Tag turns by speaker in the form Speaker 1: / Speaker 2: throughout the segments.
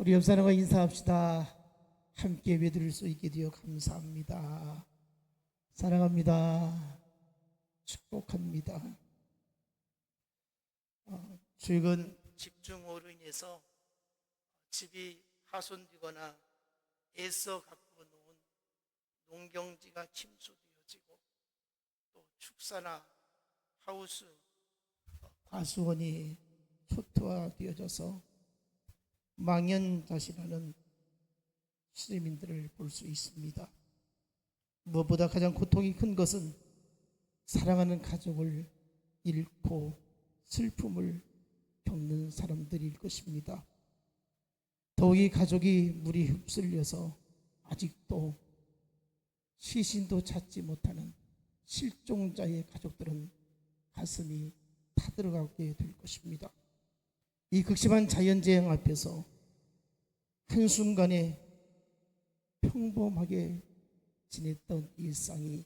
Speaker 1: 우리 옆 사람과 인사합시다. 함께 외드릴 수 있게 되어 감사합니다. 사랑합니다. 축복합니다. 최근 집중호우로 인해서 집이 파손되거나 애써 갖고 놓은 농경지가 침수되어지고 또 축사나 하우스 과수원이 초토화되어져서 망연자실하는 시민들을 볼 수 있습니다. 무엇보다 가장 고통이 큰 것은 사랑하는 가족을 잃고 슬픔을 겪는 사람들일 것입니다. 더욱이 가족이 물이 휩쓸려서 아직도 시신도 찾지 못하는 실종자의 가족들은 가슴이 타들어가게 될 것입니다. 이 극심한 자연재해 앞에서 한순간에 평범하게 지냈던 일상이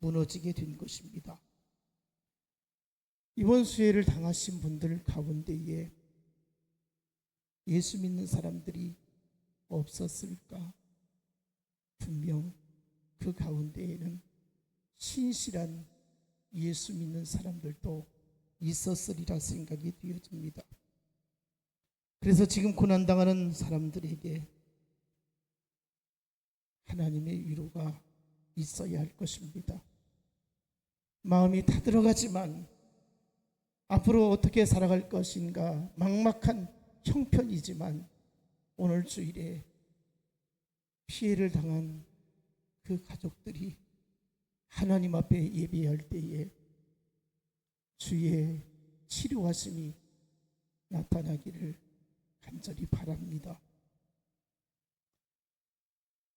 Speaker 1: 무너지게 된 것입니다. 이번 수해를 당하신 분들 가운데에 예수 믿는 사람들이 없었을까? 분명 그 가운데에는 신실한 예수 믿는 사람들도 있었으리라 생각이 되어집니다. 그래서 지금 고난당하는 사람들에게 하나님의 위로가 있어야 할 것입니다. 마음이 타들어가지만 앞으로 어떻게 살아갈 것인가 막막한 형편이지만 오늘 주일에 피해를 당한 그 가족들이 하나님 앞에 예배할 때에 주의 치료하심이 나타나기를 간절히 바랍니다.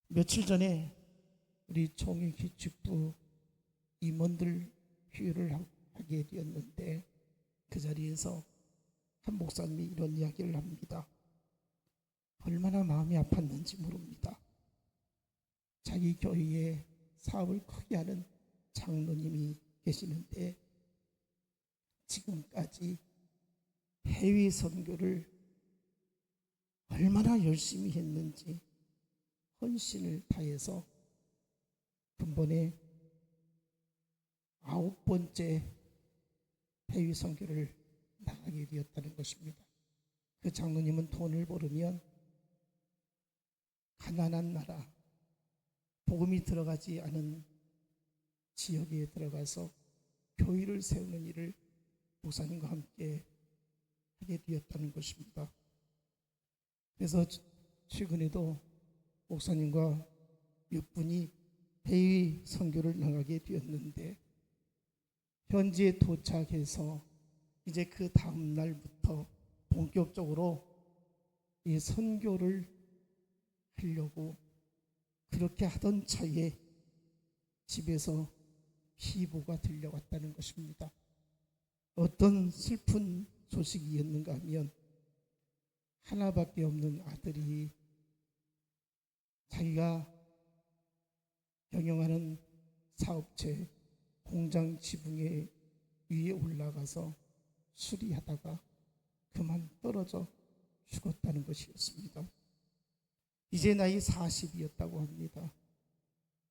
Speaker 1: 며칠 전에 우리 총회기축부 임원들 회의를 하게 되었는데 그 자리에서 한 목사님이 이런 이야기를 합니다. 얼마나 마음이 아팠는지 모릅니다. 자기 교회에 사업을 크게 하는 장로님이 계시는데 지금까지 해외 선교를 얼마나 열심히 했는지 헌신을 다해서 근본에 9번째 해외 선교를 나가게 되었다는 것입니다. 그 장로님은 돈을 벌으면 가난한 나라, 복음이 들어가지 않은 지역에 들어가서 교회를 세우는 일을 목사님과 함께 하게 되었다는 것입니다. 그래서 최근에도 목사님과 몇 분이 해외 선교를 나가게 되었는데 현지에 도착해서 이제 그 다음 날부터 본격적으로 이 선교를 하려고 그렇게 하던 차에 집에서 피보가 들려왔다는 것입니다. 어떤 슬픈 소식이었는가 하면 하나밖에 없는 아들이 자기가 경영하는 사업체 공장 지붕에 위에 올라가서 수리하다가 그만 떨어져 죽었다는 것이었습니다. 이제 나이 40이었다고 합니다.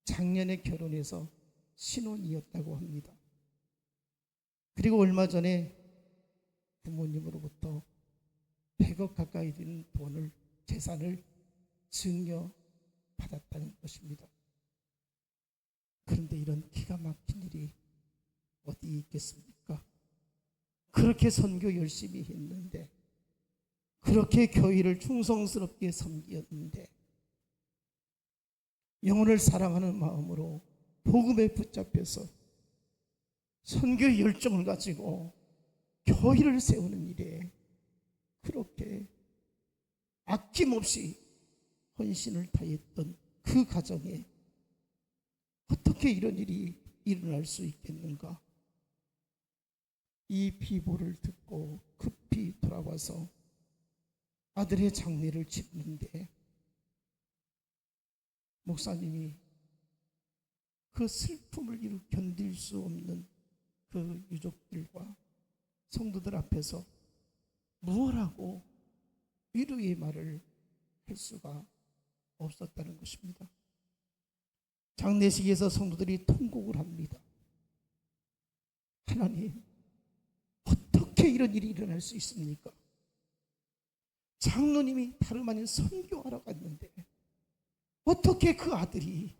Speaker 1: 작년에 결혼해서 신혼이었다고 합니다. 그리고 얼마 전에 부모님으로부터 100억 가까이 되는 돈을 재산을 증여받았다는 것입니다. 그런데 이런 기가 막힌 일이 어디 있겠습니까? 그렇게 선교 열심히 했는데 그렇게 교회를 충성스럽게 섬겼는데 영혼을 사랑하는 마음으로 복음에 붙잡혀서 선교의 열정을 가지고 교회를 세우는 일에 그렇게 아낌없이 헌신을 다했던 그 가정에 어떻게 이런 일이 일어날 수 있겠는가? 이 비보를 듣고 급히 돌아와서 아들의 장례를 치르는데 목사님이 그 슬픔을 견딜 수 없는 그 유족들과 성도들 앞에서 무엇하고 위로의 말을 할 수가 없었다는 것입니다. 장례식에서 성도들이 통곡을 합니다. 하나님, 어떻게 이런 일이 일어날 수 있습니까? 장로님이 다름 아닌 선교하러 갔는데 어떻게 그 아들이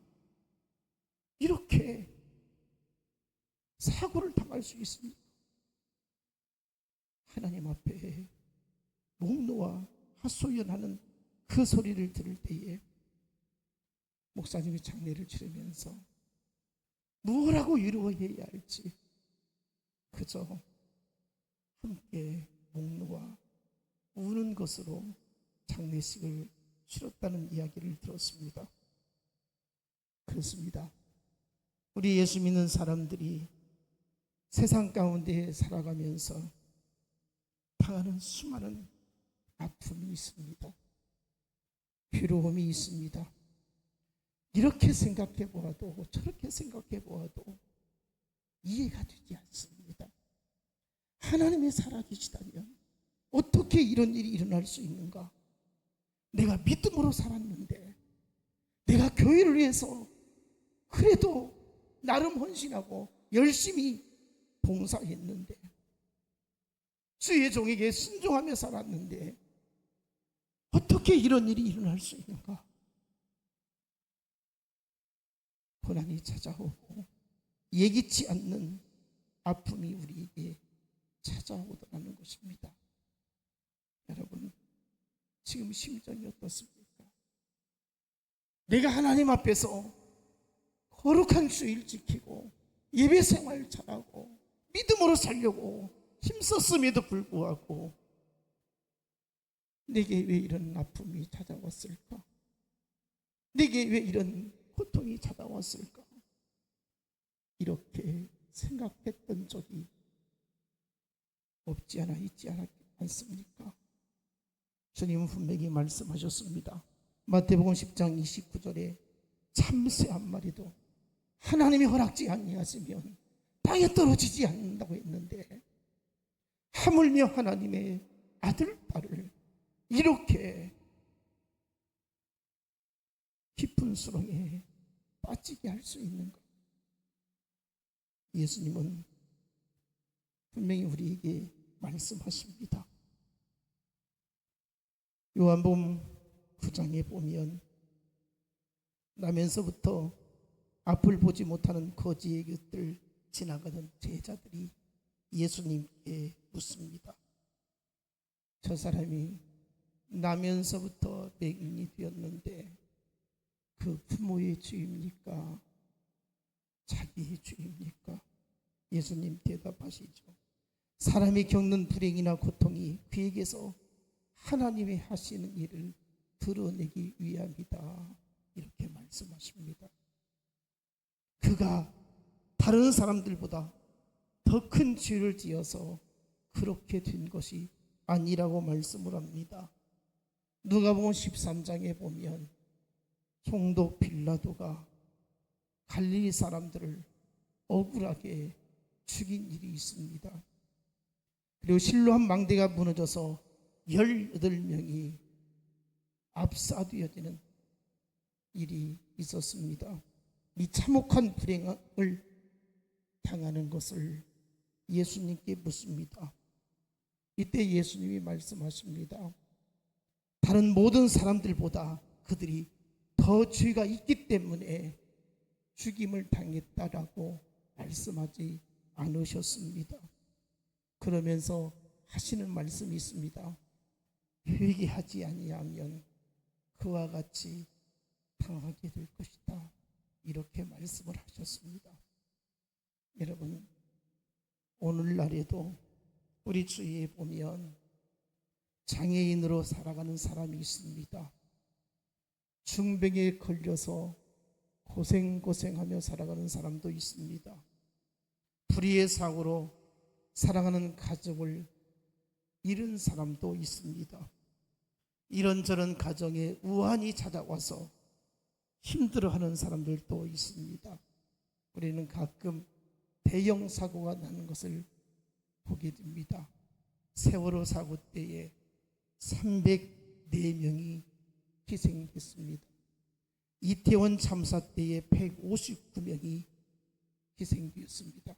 Speaker 1: 이렇게 사고를 당할 수 있습니까? 하나님 앞에 목 놓아 하소연하는 그 소리를 들을 때에 목사님이 장례를 치르면서 무엇라고 위로해야 할지 그저 함께 목 놓아 우는 것으로 장례식을 치렀다는 이야기를 들었습니다. 그렇습니다. 우리 예수 믿는 사람들이 세상 가운데 살아가면서 당하는 수많은 아픔이 있습니다. 괴로움이 있습니다. 이렇게 생각해 보아도 저렇게 생각해 보아도 이해가 되지 않습니다. 하나님이 살아계시다면 어떻게 이런 일이 일어날 수 있는가? 내가 믿음으로 살았는데, 내가 교회를 위해서 그래도 나름 헌신하고 열심히 봉사했는데, 주의 종에게 순종하며 살았는데 어떻게 이런 일이 일어날 수 있는가? 고난이 찾아오고 예기치 않는 아픔이 우리에게 찾아오더라는 것입니다. 여러분, 지금 심정이 어떻습니까? 내가 하나님 앞에서 거룩한 주일 지키고 예배 생활 잘하고 믿음으로 살려고 힘썼음에도 불구하고 내게 왜 이런 아픔이 찾아왔을까? 내게 왜 이런 고통이 찾아왔을까? 이렇게 생각했던 적이 없지 않아 있지 않습니까? 주님은 분명히 말씀하셨습니다. 마태복음 10장 29절에 참새 한 마리도 하나님이 허락지 아니하시면 땅에 떨어지지 않는다고 했는데 하물며 하나님의 아들, 딸을 이렇게 깊은 수렁에 빠지게 할 수 있는가? 예수님은 분명히 우리에게 말씀하십니다. 요한복음 9장에 보면 나면서부터 앞을 보지 못하는 거지의 곁을 지나가던 제자들이 예수님께 묻습니다. 저 사람이 나면서부터 맹인이 되었는데 그 부모의 죄입니까? 자기의 죄입니까? 예수님 대답하시죠. 사람이 겪는 불행이나 고통이 그에게서 하나님이 하시는 일을 드러내기 위함이다. 이렇게 말씀하십니다. 그가 다른 사람들보다 더 큰 죄를 지어서 그렇게 된 것이 아니라고 말씀을 합니다. 누가복음 13장에 보면 총독 빌라도가 갈릴리 사람들을 억울하게 죽인 일이 있습니다. 그리고 실로암 망대가 무너져서 18명이 압사되어지는 일이 있었습니다. 이 참혹한 불행을 당하는 것을 예수님께 묻습니다. 이때 예수님이 말씀하십니다. 다른 모든 사람들보다 그들이 더 죄가 있기 때문에 죽임을 당했다라고 말씀하지 않으셨습니다. 그러면서 하시는 말씀이 있습니다. 회개하지 아니하면 그와 같이 당하게 될 것이다. 이렇게 말씀을 하셨습니다. 여러분, 오늘날에도 우리 주위에 보면 장애인으로 살아가는 사람이 있습니다. 중병에 걸려서 고생하며 살아가는 사람도 있습니다. 불의의 사고로 사랑하는 가족을 잃은 사람도 있습니다. 이런저런 가정에 우환이 찾아와서 힘들어하는 사람들도 있습니다. 우리는 가끔 대형 사고가 나는 것을 보게 됩니다. 세월호 사고 때에 304명이 희생했습니다. 이태원 참사 때에 159명이 희생되었습니다.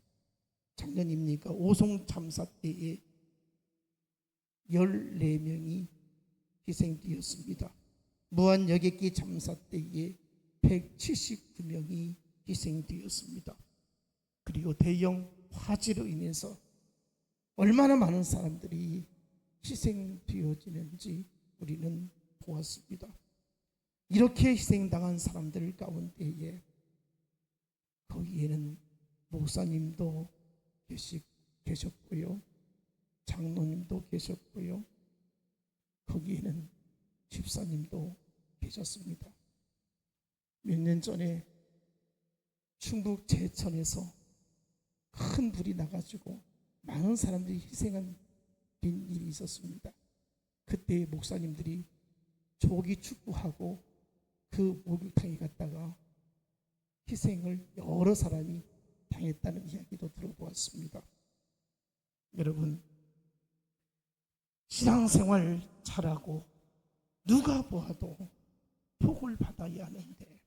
Speaker 1: 작년입니까? 오송 참사 때에 14명이 희생되었습니다. 무한 여객기 참사 때에 179명이 희생되었습니다. 그리고 대형 화재로 인해서 얼마나 많은 사람들이 희생되어지는지 우리는 보았습니다. 이렇게 희생당한 사람들 가운데에 거기에는 목사님도 계셨고요, 장로님도 계셨고요, 거기에는 집사님도 계셨습니다. 몇 년 전에 충북 제천에서 큰 불이 나가지고 많은 사람들이 희생한 일이 있었습니다. 그때 목사님들이 조기 축구하고 그 목욕탕에 갔다가 희생을 여러 사람이 당했다는 이야기도 들어보았습니다. 여러분, 신앙생활 잘하고 누가 보아도 복을 받아야 하는데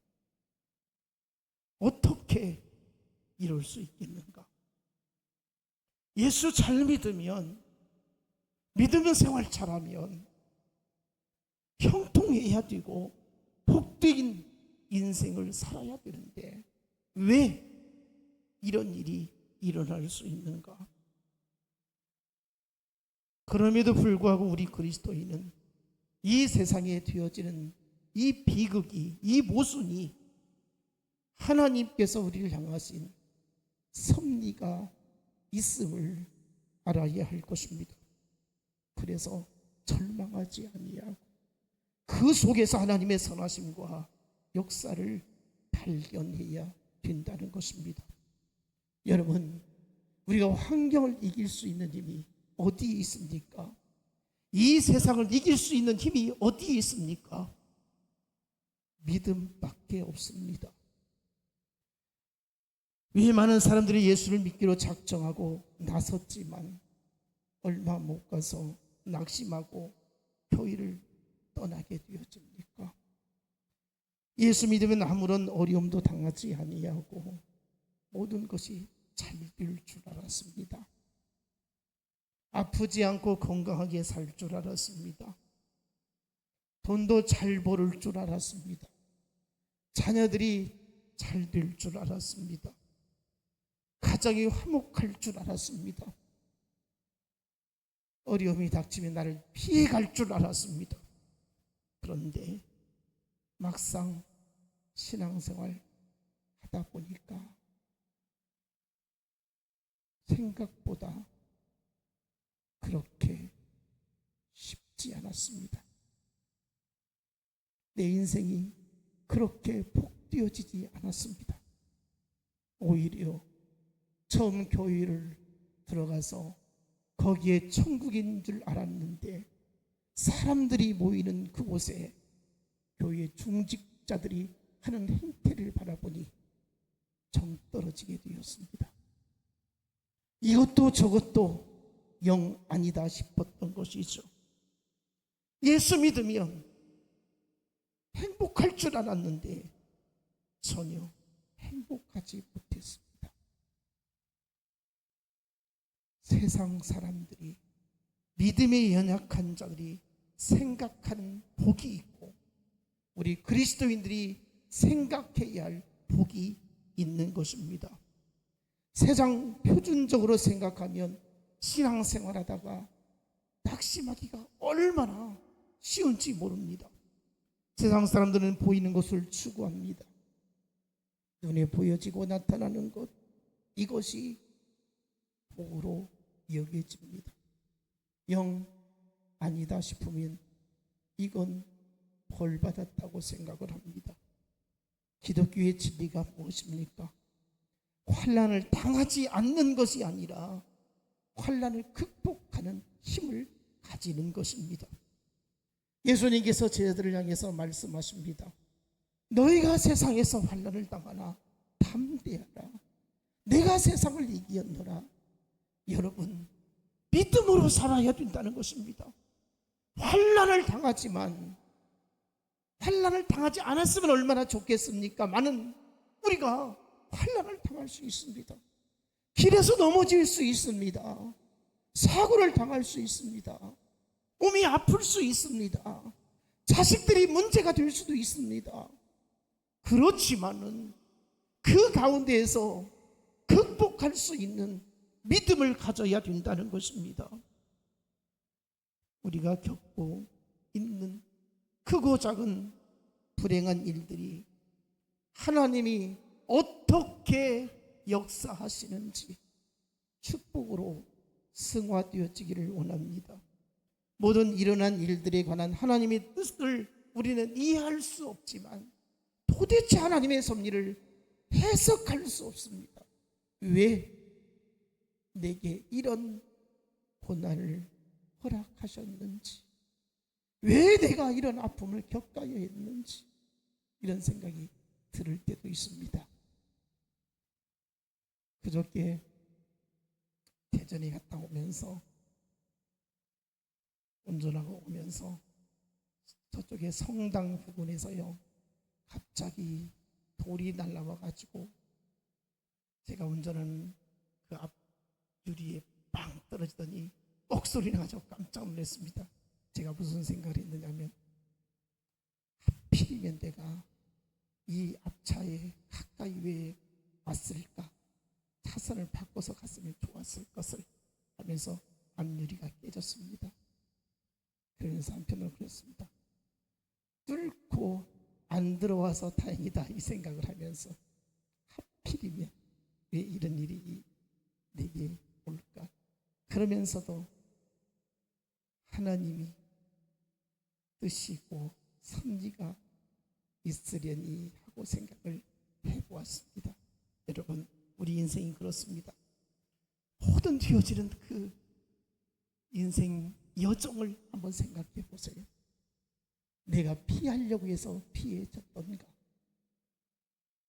Speaker 1: 어떻게 이룰 수 있겠는가? 예수 잘 믿으면, 믿으면 생활 잘하면 형통해야 되고 복된 인생을 살아야 되는데 왜 이런 일이 일어날 수 있는가? 그럼에도 불구하고 우리 그리스도인은 이 세상에 되어지는 이 비극이, 이 모순이 하나님께서 우리를 향하신 섭리가 있음을 알아야 할 것입니다. 그래서 절망하지 아니하고 그 속에서 하나님의 선하심과 역사를 발견해야 된다는 것입니다. 여러분, 우리가 환경을 이길 수 있는 힘이 어디에 있습니까? 이 세상을 이길 수 있는 힘이 어디에 있습니까? 믿음밖에 없습니다. 왜 많은 사람들이 예수를 믿기로 작정하고 나섰지만 얼마 못 가서 낙심하고 교회를 떠나게 되어집니까? 예수 믿으면 아무런 어려움도 당하지 아니하고 모든 것이 잘 될 줄 알았습니다. 아프지 않고 건강하게 살 줄 알았습니다. 돈도 잘 벌을 줄 알았습니다. 자녀들이 잘 될 줄 알았습니다. 가정이 화목할 줄 알았습니다. 어려움이 닥치면 나를 피해갈 줄 알았습니다. 그런데 막상 신앙생활 하다 보니까 생각보다 그렇게 쉽지 않았습니다. 내 인생이 그렇게 복되어지지 않았습니다. 오히려 처음 교회를 들어가서 거기에 천국인 줄 알았는데 사람들이 모이는 그곳에 교회 중직자들이 하는 행태를 바라보니 정 떨어지게 되었습니다. 이것도 저것도 영 아니다 싶었던 것이죠. 예수 믿으면 행복할 줄 알았는데 전혀 행복하지 못했습니다. 세상 사람들이, 믿음에 연약한 자들이 생각하는 복이 있고 우리 그리스도인들이 생각해야 할 복이 있는 것입니다. 세상 표준적으로 생각하면 신앙생활하다가 낙심하기가 얼마나 쉬운지 모릅니다. 세상 사람들은 보이는 것을 추구합니다. 눈에 보여지고 나타나는 것, 이것이 복으로 여겨집니다. 영 아니다 싶으면 이건 벌 받았다고 생각을 합니다. 기독교의 진리가 무엇입니까? 환난을 당하지 않는 것이 아니라 환난을 극복하는 힘을 가지는 것입니다. 예수님께서 제자들을 향해서 말씀하십니다. 너희가 세상에서 환난을 당하나 담대하라. 내가 세상을 이기었노라. 여러분, 믿음으로 살아야 된다는 것입니다. 환난을 당하지만 환난을 당하지 않았으면 얼마나 좋겠습니까? 우리가 환난을 당할 수 있습니다. 길에서 넘어질 수 있습니다. 사고를 당할 수 있습니다. 몸이 아플 수 있습니다. 자식들이 문제가 될 수도 있습니다. 그렇지만은 그 가운데에서 극복할 수 있는 믿음을 가져야 된다는 것입니다. 우리가 겪고 있는 크고 작은 불행한 일들이 하나님이 어떻게 역사하시는지 축복으로 승화되어지기를 원합니다. 모든 일어난 일들에 관한 하나님의 뜻을 우리는 이해할 수 없지만 도대체 하나님의 섭리를 해석할 수 없습니다. 왜 내게 이런 고난을 허락하셨는지, 왜 내가 이런 아픔을 겪어야 했는지, 이런 생각이 들을 때도 있습니다. 그저께 대전에 갔다 오면서 운전하고 오면서 저쪽에 성당 부근에서요, 갑자기 돌이 날라와 가지고 제가 운전하는 그 앞 유리에 빵 떨어지더니 옥소리 나가지고 깜짝 놀랐습니다. 제가 무슨 생각을 했느냐면, 하필이면 내가 이 앞차에 가까이 왜 왔을까? 차선을 바꿔서 갔으면 좋았을 것을 하면서 앞유리가 깨졌습니다. 그러면서 한편으로 그랬습니다. 뚫고 안 들어와서 다행이다, 이 생각을 하면서 하필이면 왜 이런 일이 내게 올까? 그러면서도 하나님이 뜻이고 섭리가 있으려니 하고 생각을 해보았습니다. 여러분, 우리 인생이 그렇습니다. 모든 되어지는 그 인생 여정을 한번 생각해 보세요. 내가 피하려고 해서 피해졌던가,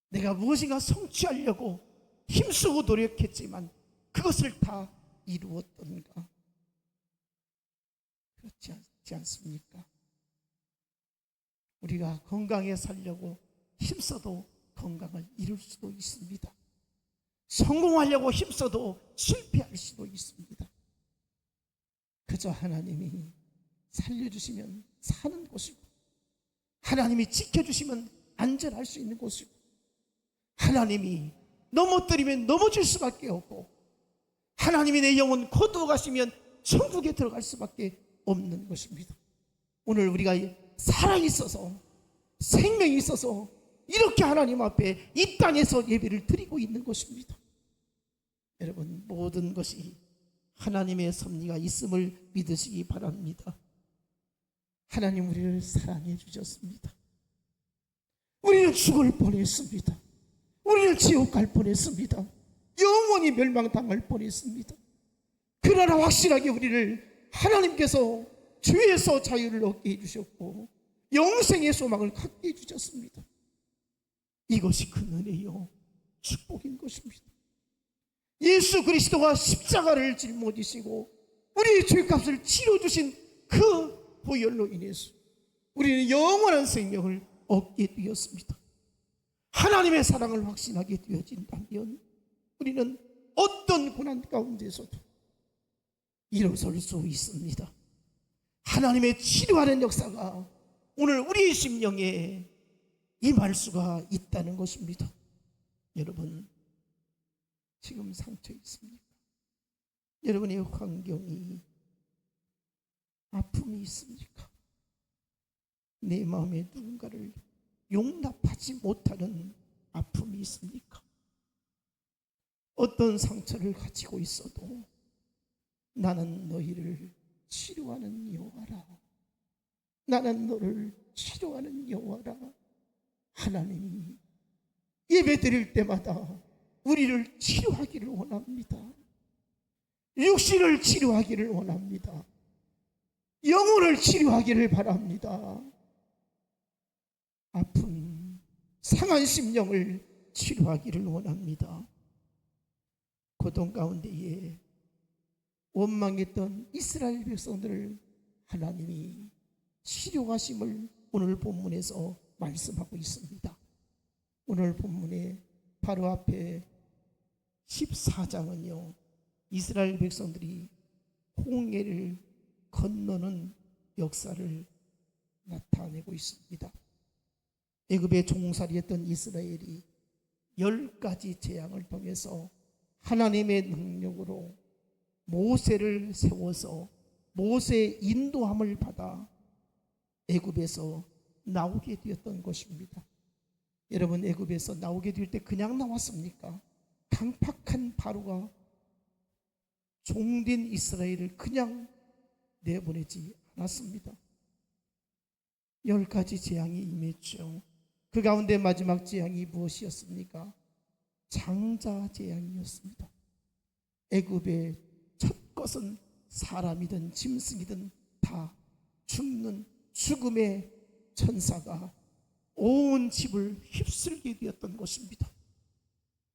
Speaker 1: 내가 무엇인가 성취하려고 힘쓰고 노력했지만 그것을 다 이루었던가, 그렇지 않습니까? 우리가 건강에 살려고 힘써도 건강을 잃을 수도 있습니다. 성공하려고 힘써도 실패할 수도 있습니다. 그저 하나님이 살려주시면 사는 곳이고, 하나님이 지켜주시면 안전할 수 있는 곳이고, 하나님이 넘어뜨리면 넘어질 수밖에 없고, 하나님이 내 영혼 거두어가시면 천국에 들어갈 수밖에 없는 것입니다. 오늘 우리가 살아있어서, 생명이 있어서 이렇게 하나님 앞에 이 땅에서 예배를 드리고 있는 것입니다. 여러분, 모든 것이 하나님의 섭리가 있음을 믿으시기 바랍니다. 하나님 우리를 사랑해 주셨습니다. 우리는 죽을 뻔했습니다. 우리는 지옥 갈 뻔했습니다. 영원히 멸망당할 뻔했습니다. 그러나 확실하게 우리를 하나님께서 죄에서 자유를 얻게 해주셨고 영생의 소망을 갖게 해주셨습니다. 이것이 그 은혜요 축복인 것입니다. 예수 그리스도가 십자가를 짊어지시고 우리의 죄값을 치러주신 그 보혈로 인해서 우리는 영원한 생명을 얻게 되었습니다. 하나님의 사랑을 확신하게 되어진다면 우리는 어떤 고난 가운데서도 일어설 수 있습니다. 하나님의 치료하는 역사가 오늘 우리의 심령에 임할 수가 있다는 것입니다. 여러분, 지금 상처 있습니까? 여러분의 환경이 아픔이 있습니까? 내 마음에 누군가를 용납하지 못하는 아픔이 있습니까? 어떤 상처를 가지고 있어도 나는 너희를 치료하는 여호와라, 나는 너를 치료하는 여호와라. 하나님이 예배 드릴 때마다 우리를 치료하기를 원합니다. 육신을 치료하기를 원합니다. 영혼을 치료하기를 바랍니다. 아픈 상한 심령을 치료하기를 원합니다. 고통 가운데에 원망했던 이스라엘 백성들을 하나님이 치료하심을 오늘 본문에서 말씀하고 있습니다. 오늘 본문에 바로 앞에 14장은요, 이스라엘 백성들이 홍해를 건너는 역사를 나타내고 있습니다. 애굽에 종살이했던 이스라엘이 10가지 재앙을 통해서 하나님의 능력으로 모세를 세워서 모세의 인도함을 받아 애굽에서 나오게 되었던 것입니다. 여러분, 애굽에서 나오게 될 때 그냥 나왔습니까? 강팍한 바로가 종된 이스라엘을 그냥 내보내지 않았습니다. 10가지 재앙이 임했죠. 그 가운데 마지막 재앙이 무엇이었습니까? 장자 재앙이었습니다. 애굽의 첫 것은 사람이든 짐승이든 다 죽는 죽음의 천사가 온 집을 휩쓸게 되었던 것입니다.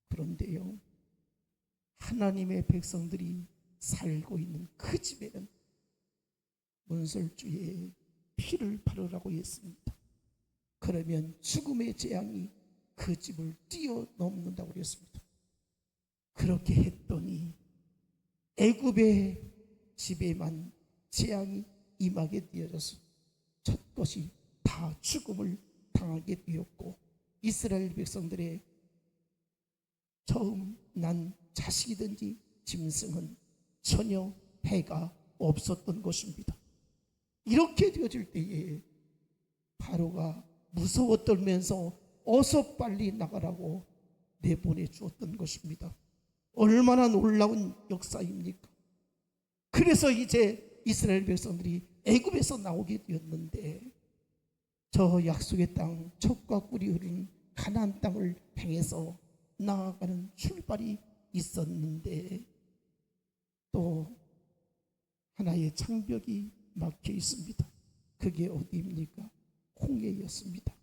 Speaker 1: 그런데요, 하나님의 백성들이 살고 있는 그 집에는 문설주에 피를 바르라고 했습니다. 그러면 죽음의 재앙이 그 집을 뛰어넘는다고 했습니다. 그렇게 했더니 애굽의 집에만 재앙이 임하게 되어져서 첫 것이 다 죽음을 당하게 되었고, 이스라엘 백성들의 처음 난 자식이든지 짐승은 전혀 해가 없었던 것입니다. 이렇게 되어질 때에 바로가 무서워 떨면서 어서 빨리 나가라고 내보내 주었던 것입니다. 얼마나 놀라운 역사입니까? 그래서 이제 이스라엘 백성들이 애굽에서 나오게 되었는데, 저 약속의 땅, 젖과 꿀이 흐르는 가나안 땅을 향해서 나아가는 출발이 있었는데 또 하나의 장벽이 막혀 있습니다. 그게 어디입니까? 홍해였습니다.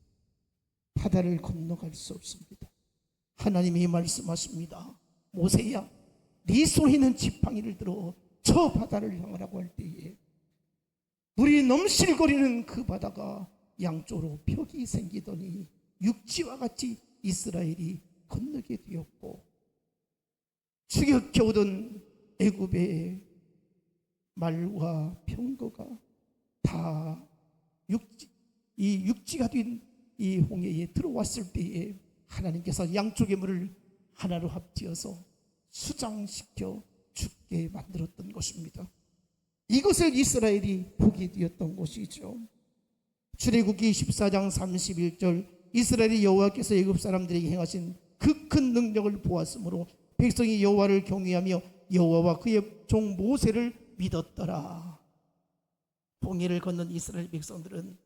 Speaker 1: 바다를 건너갈 수 없습니다. 하나님이 말씀하십니다. 모세야, 네 손에 있는 지팡이를 들어 저 바다를 향하라고 할 때에 물이 넘실거리는 그 바다가 양쪽으로 벽이 생기더니 육지와 같이 이스라엘이 건너게 되었고, 추격해오던 애굽의 말과 병거가 다 육지가 된 이 홍해에 들어왔을 때에 하나님께서 양쪽의 물을 하나로 합지어서 수장시켜 죽게 만들었던 것입니다. 이것을 이스라엘이 보게 되었던 것이죠. 출애굽기 14장 31절, 이스라엘이 여호와께서 애굽 사람들에게 행하신 그 큰 능력을 보았으므로 백성이 여호와를 경외하며 여호와와 그의 종 모세를 믿었더라. 홍해를 건넌 이스라엘 백성들은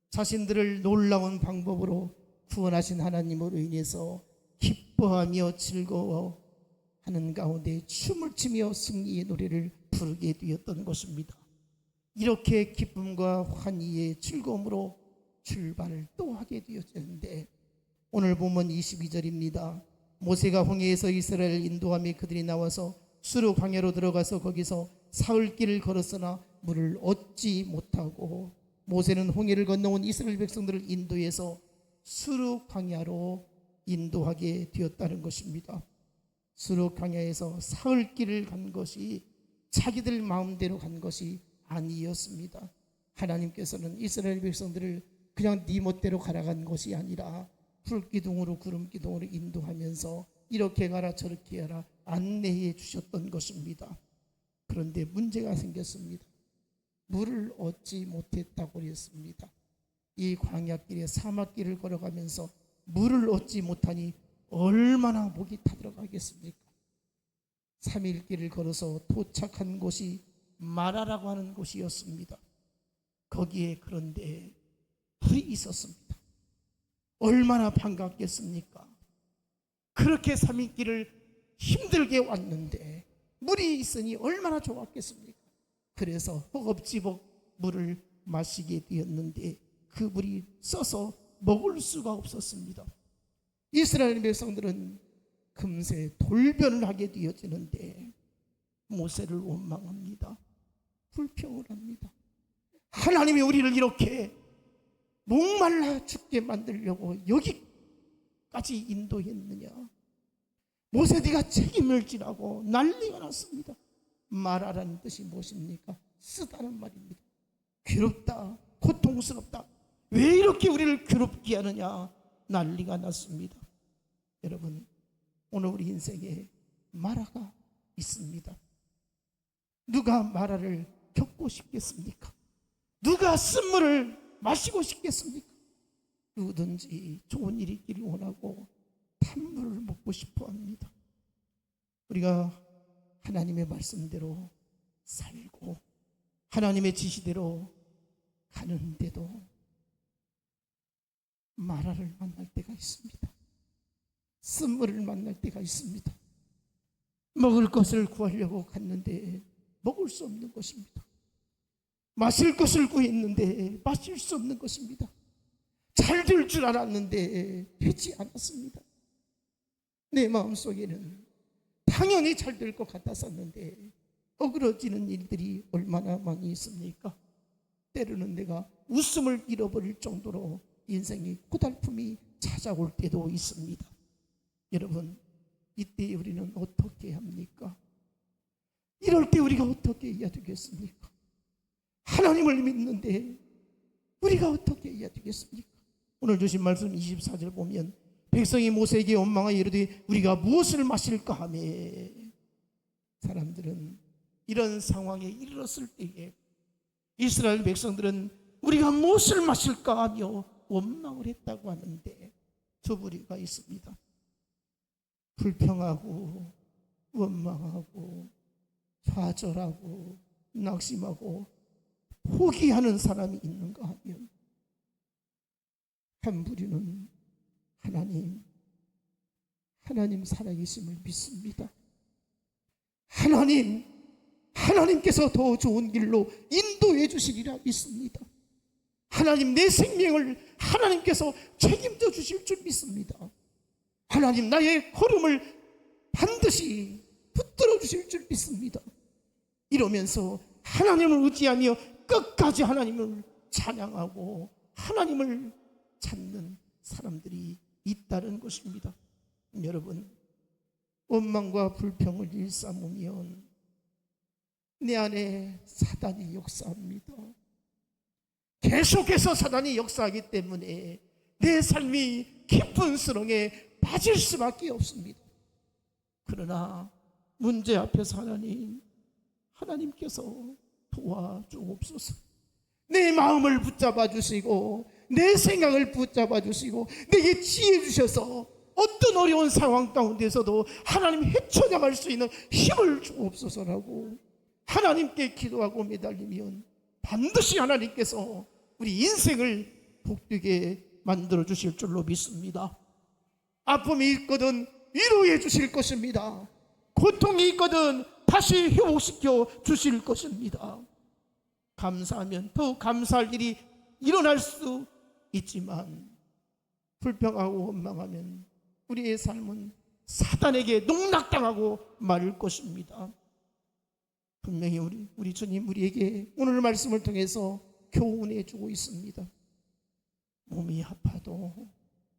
Speaker 1: 자신들을 놀라운 방법으로 구원하신 하나님으로 인해서 기뻐하며 즐거워하는 가운데 춤을 추며 승리의 노래를 부르게 되었던 것입니다. 이렇게 기쁨과 환희의 즐거움으로 출발을 또 하게 되었는데, 오늘 보면 22절입니다. 모세가 홍해에서 이스라엘을 인도하며 그들이 나와서 수르 광야로 들어가서 거기서 사흘 길을 걸었으나 물을 얻지 못하고, 모세는 홍해를 건너온 이스라엘 백성들을 인도해서 수르 광야로 인도하게 되었다는 것입니다. 수르 광야에서 사흘 길을 간 것이 자기들 마음대로 간 것이 아니었습니다. 하나님께서는 이스라엘 백성들을 그냥 네 멋대로 가라간 것이 아니라 불기둥으로 구름기둥으로 인도하면서 이렇게 가라 저렇게 하라 안내해 주셨던 것입니다. 그런데 문제가 생겼습니다. 물을 얻지 못했다고 했습니다. 이 광야길에 사막길을 걸어가면서 물을 얻지 못하니 얼마나 목이 타들어가겠습니까? 3일 길을 걸어서 도착한 곳이 마라라고 하는 곳이었습니다. 거기에 그런데 불이 있었습니다. 얼마나 반갑겠습니까? 그렇게 3일 길을 힘들게 왔는데 물이 있으니 얼마나 좋았겠습니까? 그래서 허겁지겁 물을 마시게 되었는데 그 물이 써서 먹을 수가 없었습니다. 이스라엘 백성들은 금세 돌변을 하게 되어지는데 모세를 원망합니다. 불평을 합니다. 하나님이 우리를 이렇게 목말라 죽게 만들려고 여기까지 인도했느냐? 모세 네가 책임을 지라고 난리가 났습니다. 말하라는 뜻이 무엇입니까? 쓰다는 말입니다. 괴롭다, 고통스럽다, 왜 이렇게 우리를 괴롭게 하느냐? 난리가 났습니다. 여러분, 오늘 우리 인생에 마라가 있습니다. 누가 마라를 겪고 싶겠습니까? 누가 쓴물을 마시고 싶겠습니까? 누구든지 좋은 일이 있기를 원하고 탄물을 먹고 싶어 합니다. 우리가 하나님의 말씀대로 살고 하나님의 지시대로 가는데도 마라를 만날 때가 있습니다. 쓴물을 만날 때가 있습니다. 먹을 것을 구하려고 갔는데 먹을 수 없는 것입니다. 마실 것을 구했는데 마실 수 없는 것입니다. 잘 될 줄 알았는데 되지 않았습니다. 내 마음속에는 당연히 잘 될 것 같았었는데 어그러지는 일들이 얼마나 많이 있습니까? 때로는 내가 웃음을 잃어버릴 정도로 인생의 고달픔이 찾아올 때도 있습니다. 여러분, 이때 우리는 어떻게 합니까? 이럴 때 우리가 어떻게 해야 되겠습니까? 하나님을 믿는데 우리가 어떻게 해야 되겠습니까? 오늘 주신 말씀 24절 보면 백성이 모세에게 원망하여 이르되 우리가 무엇을 마실까 하며, 사람들은 이런 상황에 이르렀을 때에 이스라엘 백성들은 우리가 무엇을 마실까 하며 원망을 했다고 하는데 두 부류가 있습니다. 불평하고 원망하고 좌절하고 낙심하고 포기하는 사람이 있는가 하면, 한 부류는 하나님 살아계심을 믿습니다. 하나님께서 더 좋은 길로 인도해 주시리라 믿습니다. 하나님, 내 생명을 하나님께서 책임져 주실 줄 믿습니다. 하나님, 나의 걸음을 반드시 붙들어 주실 줄 믿습니다. 이러면서 하나님을 의지하며 끝까지 하나님을 찬양하고 하나님을 찾는 사람들이 있다는 것입니다. 여러분, 원망과 불평을 일삼으면 내 안에 사단이 역사합니다. 계속해서 사단이 역사하기 때문에 내 삶이 깊은 수렁에 빠질 수밖에 없습니다. 그러나 문제 앞에서 하나님께서 도와주옵소서. 내 마음을 붙잡아 주시고 내 생각을 붙잡아 주시고 내게 지혜 주셔서 어떤 어려운 상황 가운데서도 하나님 헤쳐나갈 수 있는 힘을 주옵소서라고 하나님께 기도하고 매달리면 반드시 하나님께서 우리 인생을 복되게 만들어 주실 줄로 믿습니다. 아픔이 있거든 위로해 주실 것입니다. 고통이 있거든 다시 회복시켜 주실 것입니다. 감사하면 더 감사할 일이 일어날 수 있지만 불평하고 원망하면 우리의 삶은 사단에게 농락당하고 말 것입니다. 분명히 우리 주님 우리에게 오늘 말씀을 통해서 교훈해 주고 있습니다. 몸이 아파도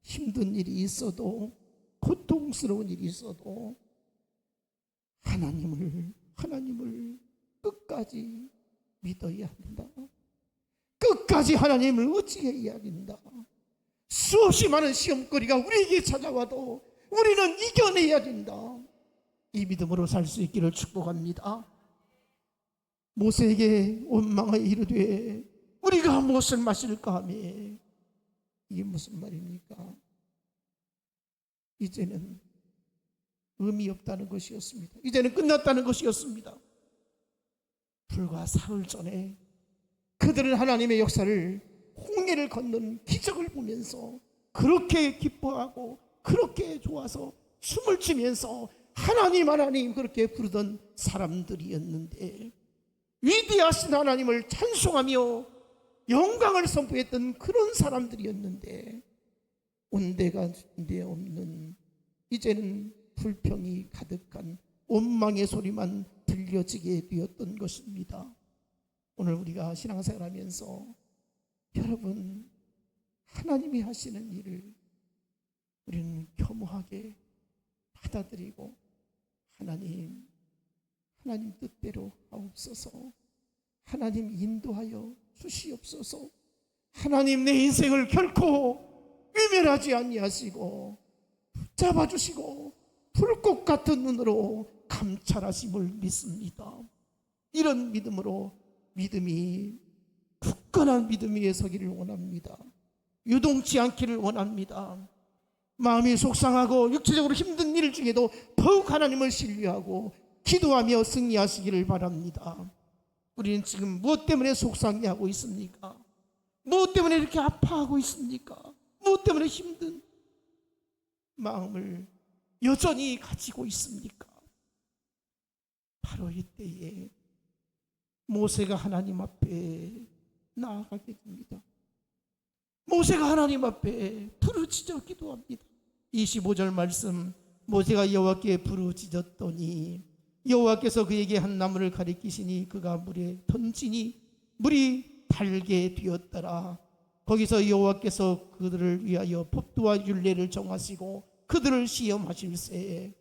Speaker 1: 힘든 일이 있어도 고통스러운 일이 있어도 하나님을 끝까지 믿어야 한다. 끝까지 하나님을 의지해야 한다. 수없이 많은 시험거리가 우리에게 찾아와도 우리는 이겨내야 된다. 이 믿음으로 살 수 있기를 축복합니다. 모세에게 원망하여 이르되 우리가 무엇을 마실까 하며, 이게 무슨 말입니까? 이제는 의미 없다는 것이었습니다. 이제는 끝났다는 것이었습니다. 불과 사흘 전에 그들은 하나님의 역사를, 홍해를 건넌 기적을 보면서 그렇게 기뻐하고 그렇게 좋아서 춤을 추면서 하나님 그렇게 부르던 사람들이었는데, 위대하신 하나님을 찬송하며 영광을 선포했던 그런 사람들이었는데, 온데간데 없는 이제는 불평이 가득한 원망의 소리만 들려지게 되었던 것입니다. 오늘 우리가 신앙생활하면서 여러분, 하나님이 하시는 일을 우리는 겸허하게 받아들이고 하나님 뜻대로 하옵소서. 하나님 인도하여 주시옵소서. 하나님 내 인생을 결코 외면하지 아니하시고 붙잡아 주시고 불꽃 같은 눈으로 감찰하심을 믿습니다. 이런 믿음으로 믿음이 굳건한 믿음 위에 서기를 원합니다. 유동치 않기를 원합니다. 마음이 속상하고 육체적으로 힘든 일 중에도 더욱 하나님을 신뢰하고 기도하며 승리하시기를 바랍니다. 우리는 지금 무엇 때문에 속상해하고 있습니까? 무엇 때문에 이렇게 아파하고 있습니까? 무엇 때문에 힘든 마음을 여전히 가지고 있습니까? 바로 이때에 모세가 하나님 앞에 나아가게 됩니다. 모세가 하나님 앞에 부르짖어 기도합니다. 25절 말씀, 모세가 여호와께 부르짖었더니 여호와께서 그에게 한 나무를 가리키시니 그가 물에 던지니 물이 달게 되었더라. 거기서 여호와께서 그들을 위하여 법도와 율례를 정하시고 그들을 시험하실세.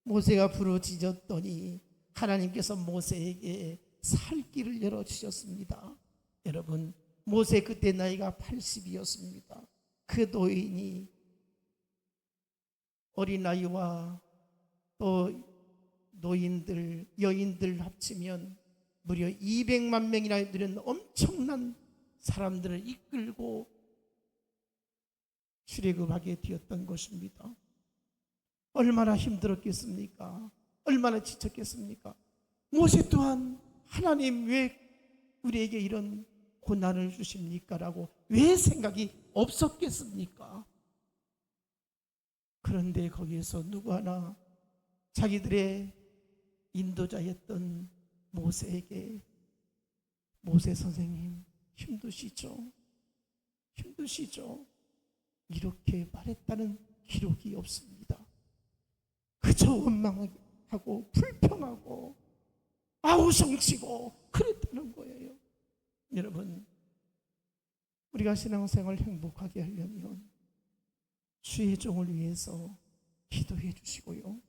Speaker 1: 모세가 부르짖었더니 하나님께서 모세에게 살 길을 열어주셨습니다. 여러분, 모세 그때 나이가 80이었습니다. 그 노인이 어린아이와 또 노인들, 여인들 합치면 무려 200만 명이나 되는 엄청난 사람들을 이끌고 출애굽하게 되었던 것입니다. 얼마나 힘들었겠습니까? 얼마나 지쳤겠습니까? 모세 또한 하나님 왜 우리에게 이런 고난을 주십니까? 라고 왜 생각이 없었겠습니까? 그런데 거기에서 누구 하나 자기들의 인도자였던 모세에게 모세 선생님 힘드시죠? 이렇게 말했다는 기록이 없습니다. 그저 원망하고 불평하고 아우성치고 그랬다는 거예요. 여러분, 우리가 신앙생활 행복하게 하려면 주의 종을 위해서 기도해 주시고요.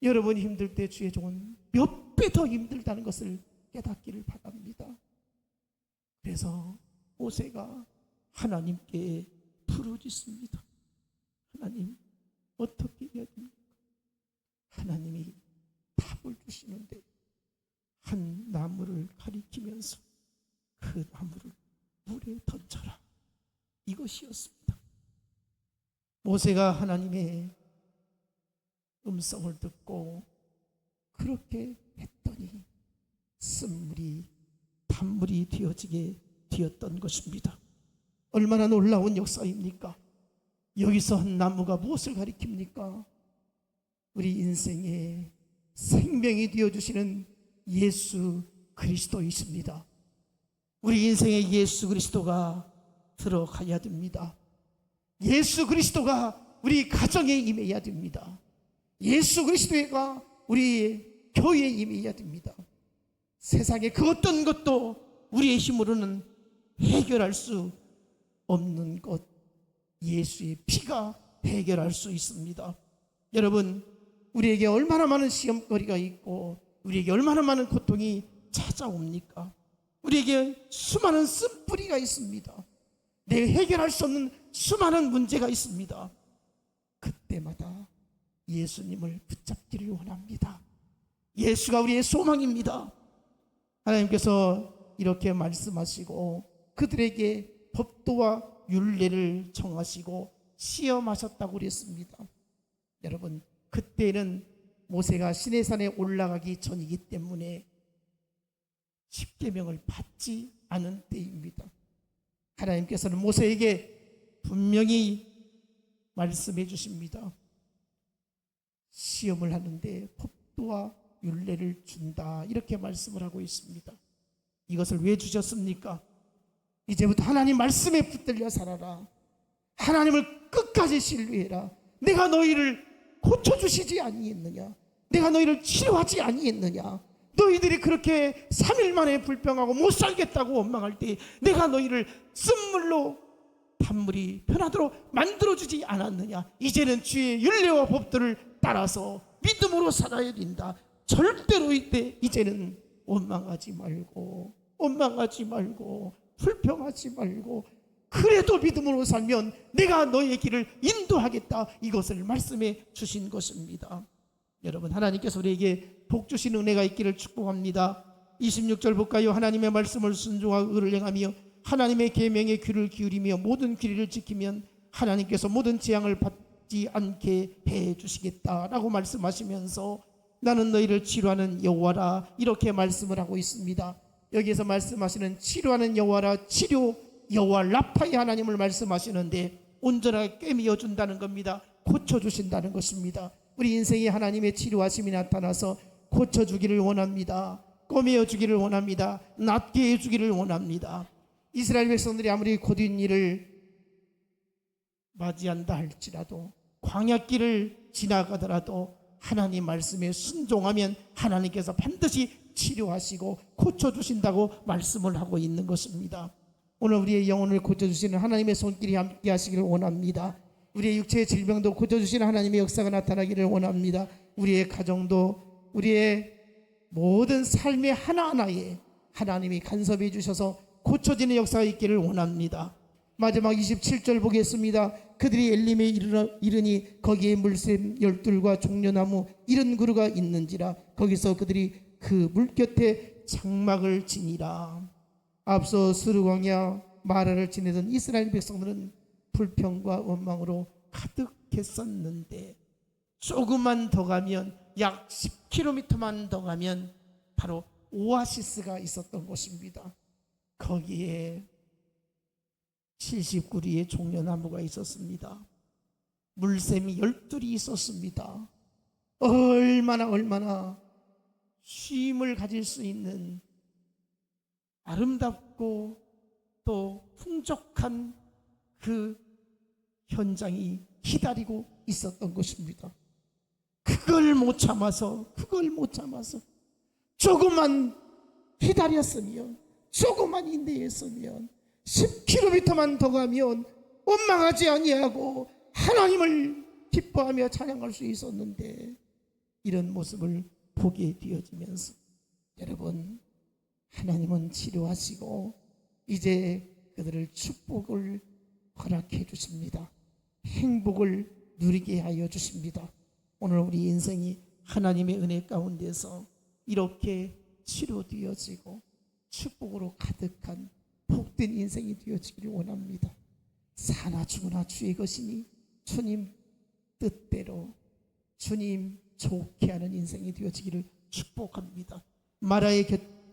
Speaker 1: 여러분이 힘들 때 주의 종은 몇 배 더 힘들다는 것을 깨닫기를 바랍니다. 그래서 모세가 하나님께 부르짖습니다. 하나님, 어떻게 해야 됩니까? 하나님이 답을 주시는데 한 나무를 가리키면서 그 나무를 물에 던져라, 이것이었습니다. 모세가 하나님의 음성을 듣고 그렇게 했더니 쓴물이 단물이 되어지게 되었던 것입니다. 얼마나 놀라운 역사입니까? 여기서 한 나무가 무엇을 가리킵니까? 우리 인생의 생명이 되어주시는 예수 그리스도이십니다. 우리 인생에 예수 그리스도가 들어가야 됩니다. 예수 그리스도가 우리 가정에 임해야 됩니다. 예수 그리스도가 우리 교회에 임해야 됩니다. 세상의 그 어떤 것도 우리의 힘으로는 해결할 수 없는 것, 예수의 피가 해결할 수 있습니다. 여러분, 우리에게 얼마나 많은 시험거리가 있고 우리에게 얼마나 많은 고통이 찾아옵니까? 우리에게 수많은 쓴뿌리가 있습니다. 내가 해결할 수 없는 수많은 문제가 있습니다. 그때마다 예수님을 붙잡기를 원합니다. 예수가 우리의 소망입니다. 하나님께서 이렇게 말씀하시고 그들에게 법도와 율례를 정하시고 시험하셨다고 그랬습니다. 여러분, 그때는 모세가 시내산에 올라가기 전이기 때문에 십계명을 받지 않은 때입니다. 하나님께서는 모세에게 분명히 말씀해 주십니다. 시험을 하는데 법도와 율례를 준다, 이렇게 말씀을 하고 있습니다. 이것을 왜 주셨습니까? 이제부터 하나님 말씀에 붙들려 살아라. 하나님을 끝까지 신뢰해라. 내가 너희를 고쳐주시지 아니했느냐? 내가 너희를 치료하지 아니했느냐? 너희들이 그렇게 3일 만에 불평하고 못 살겠다고 원망할 때 내가 너희를 쓴물로 단물이 변하도록 만들어주지 않았느냐? 이제는 주의 율례와 법도를 따라서 믿음으로 살아야 된다. 절대로 이제는 원망하지 말고 불평하지 말고, 그래도 믿음으로 살면 내가 너의 길을 인도하겠다, 이것을 말씀해 주신 것입니다. 여러분, 하나님께서 우리에게 복 주신 은혜가 있기를 축복합니다. 26절 볼까요? 하나님의 말씀을 순종하고 의를 행하며 하나님의 계명에 귀를 기울이며 모든 규례를 지키면 하나님께서 모든 재앙을 받지 않게 해 주시겠다라고 말씀하시면서 나는 너희를 치료하는 여호와라, 이렇게 말씀을 하고 있습니다. 여기에서 말씀하시는 치료하는 여호와라, 치료 여호와 라파의 하나님을 말씀하시는데 온전하게 꿰매어 준다는 겁니다. 고쳐주신다는 것입니다. 우리 인생에 하나님의 치료하심이 나타나서 고쳐주기를 원합니다. 꿰매어 주기를 원합니다. 낫게 해주기를 원합니다. 이스라엘 백성들이 아무리 고된 일을 맞이한다 할지라도, 광야길을 지나가더라도 하나님 말씀에 순종하면 하나님께서 반드시 치료하시고 고쳐주신다고 말씀을 하고 있는 것입니다. 오늘 우리의 영혼을 고쳐주시는 하나님의 손길이 함께 하시기를 원합니다. 우리의 육체의 질병도 고쳐주시는 하나님의 역사가 나타나기를 원합니다. 우리의 가정도, 우리의 모든 삶의 하나하나에 하나님이 간섭해 주셔서 고쳐지는 역사가 있기를 원합니다. 마지막 27절 보겠습니다. 그들이 엘림에 이르니 거기에 물샘 12과 종려나무 70그루가 있는지라 거기서 그들이 그 물곁에 장막을 지니라. 앞서 스르광야 마라를 지내던 이스라엘 백성들은 불평과 원망으로 가득했었는데, 조금만 더 가면, 약 10km만 더 가면 바로 오아시스가 있었던 곳입니다. 거기에 70그루의 종려나무가 있었습니다. 물샘이 12이 있었습니다. 얼마나 쉼을 가질 수 있는 아름답고 또 풍족한 그 현장이 기다리고 있었던 것입니다. 그걸 못 참아서 조금만 기다렸으면, 조금만 인내했으면 10km만 더 가면 원망하지 아니하고 하나님을 기뻐하며 찬양할 수 있었는데, 이런 모습을 보게 되어지면서 여러분, 하나님은 치료하시고 이제 그들을 축복을 허락해 주십니다. 행복을 누리게 하여 주십니다. 오늘 우리 인생이 하나님의 은혜 가운데서 이렇게 치료되어지고 축복으로 가득한 복된 인생이 되어지기를 원합니다. 사나 죽으나 주의 것이니 주님 뜻대로 주님 좋게 하는 인생이 되어지기를 축복합니다. 마라의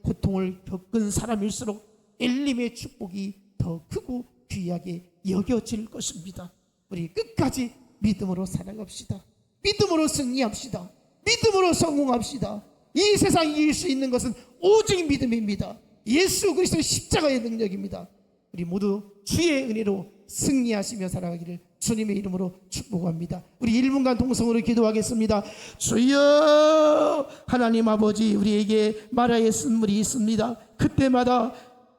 Speaker 1: 고통을 겪은 사람일수록 엘림의 축복이 더 크고 귀하게 여겨질 것입니다. 우리 끝까지 믿음으로 살아갑시다. 믿음으로 승리합시다. 믿음으로 성공합시다. 이 세상 이길 수 있는 것은 오직 믿음입니다. 예수 그리스도의 십자가의 능력입니다. 우리 모두 주의 은혜로 승리하시며 살아가기를 주님의 이름으로 축복합니다. 우리 1분간 동성으로 기도하겠습니다. 주여, 하나님 아버지, 우리에게 마라의 쓴물이 있습니다. 그때마다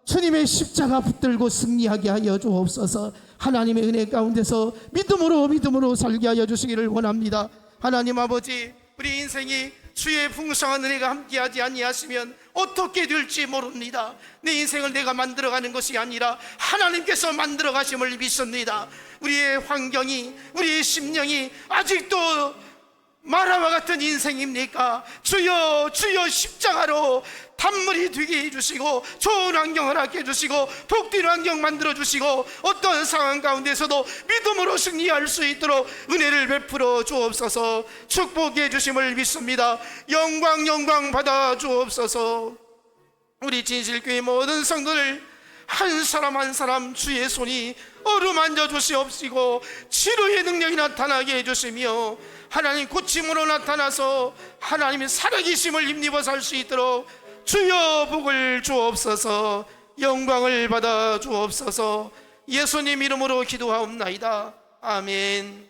Speaker 1: 주님의 십자가 붙들고 승리하게 하여 주옵소서. 하나님의 은혜 가운데서 믿음으로 살게 하여 주시기를 원합니다. 하나님 아버지, 우리 인생이 주의 풍성한 은혜가 함께하지 아니하시면 어떻게 될지 모릅니다. 내 인생을 내가 만들어가는 것이 아니라 하나님께서 만들어 가심을 믿습니다. 우리의 환경이, 우리의 심령이 아직도 마라와 같은 인생입니까? 주여, 주여, 십자가로 단물이 되게 해주시고 좋은 환경 허락해 주시고 복된 환경 만들어 주시고 어떤 상황 가운데서도 믿음으로 승리할 수 있도록 은혜를 베풀어 주옵소서. 축복해 주심을 믿습니다. 영광 받아 주옵소서. 우리 진실교회 모든 성도들 한 사람 한 사람 주의 손이 어루만져 주시옵시고 치료의 능력이 나타나게 해주시며 하나님 고침으로 나타나서 하나님의 살아계심을 힘입어 살 수 있도록 주여 복을 주옵소서. 영광을 받아 주옵소서. 예수님 이름으로 기도하옵나이다. 아멘.